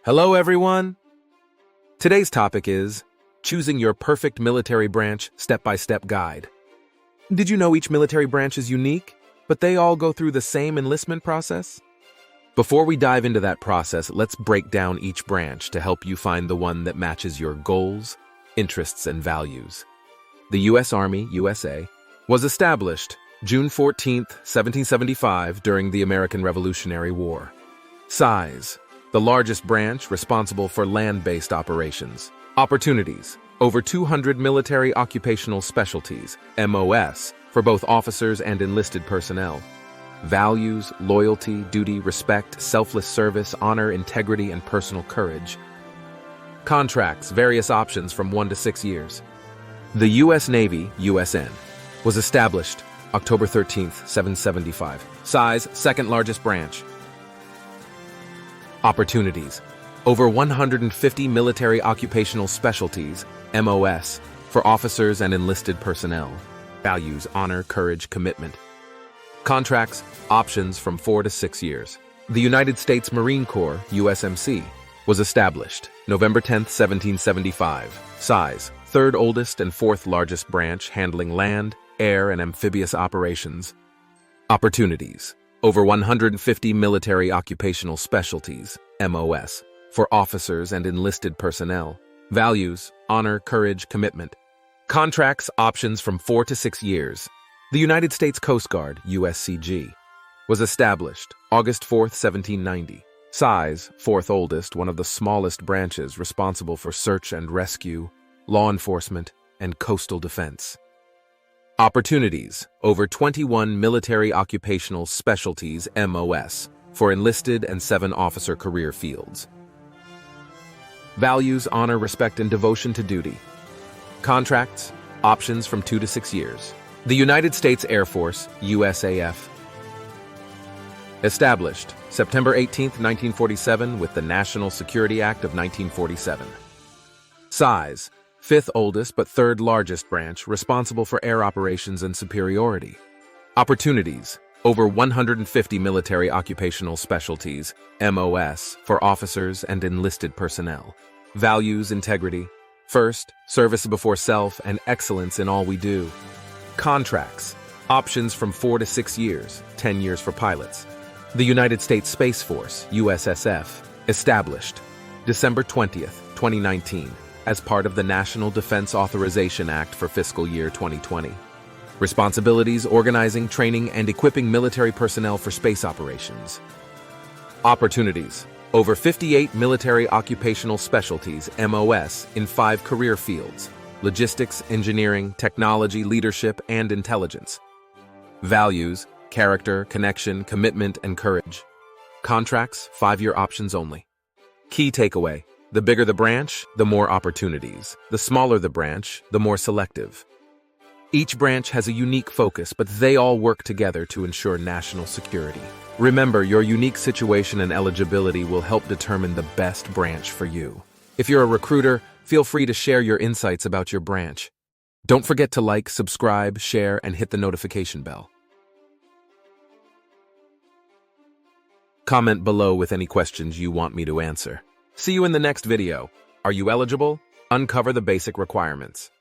Hello, everyone. Today's topic is choosing your perfect military branch step-by-step guide. Did you know each military branch is unique, but they all go through the same enlistment process? Before we dive into that process, let's break down each branch to help you find the one that matches your goals, interests, and values. The U.S. Army, USA, was established June 14, 1775 during the American Revolutionary War. Size: the largest branch responsible for land-based operations. Opportunities: over 200 military occupational specialties, MOS, for both officers and enlisted personnel. Values: loyalty, duty, respect, selfless service, honor, integrity, and personal courage. Contracts: various options from 1 to 6 years. The U.S. Navy, USN, was established October 13, 775. Size: second largest branch. Opportunities: over 150 military occupational specialties, MOS, for officers and enlisted personnel. Values: honor, courage, commitment. Contracts: options from 4 to 6 years. The United States Marine Corps, USMC, was established November 10, 1775. Size: third oldest and fourth largest branch, handling land, air, and amphibious operations. Opportunities: over 150 military occupational specialties, MOS, for officers and enlisted personnel. Values: honor, courage, commitment. Contracts: options from 4 to 6 years. The United States Coast Guard, USCG, was established August 4, 1790. Size: fourth oldest, one of the smallest branches responsible for search and rescue, law enforcement, and coastal defense. Opportunities: over 21 military occupational specialties, MOS, for enlisted and 7 officer career fields. Values: honor, respect, and devotion to duty. Contracts: options from 2 to 6 years. The United States Air Force, USAF, established September 18, 1947 with the National Security Act of 1947. Size: fifth oldest but third largest branch responsible for air operations and superiority. Opportunities: over 150 military occupational specialties, MOS, for officers and enlisted personnel. Values: integrity, first, service before self, and excellence in all we do. Contracts: options from 4 to 6 years, 10 years for pilots. The United States Space Force, USSF, established December 20th, 2019, as part of the National Defense Authorization Act for fiscal year 2020. Responsibilities: organizing, training, and equipping military personnel for space operations. Opportunities: over 58 military occupational specialties, MOS, in 5 career fields: logistics, engineering, technology, leadership, and intelligence. Values: character, connection, commitment, and courage. Contracts: 5-year options only. Key takeaway: the bigger the branch, the more opportunities. The smaller the branch, the more selective. Each branch has a unique focus, but they all work together to ensure national security. Remember, your unique situation and eligibility will help determine the best branch for you. If you're a recruiter, feel free to share your insights about your branch. Don't forget to like, subscribe, share, and hit the notification bell. Comment below with any questions you want me to answer. See you in the next video. Are you eligible? Uncover the basic requirements.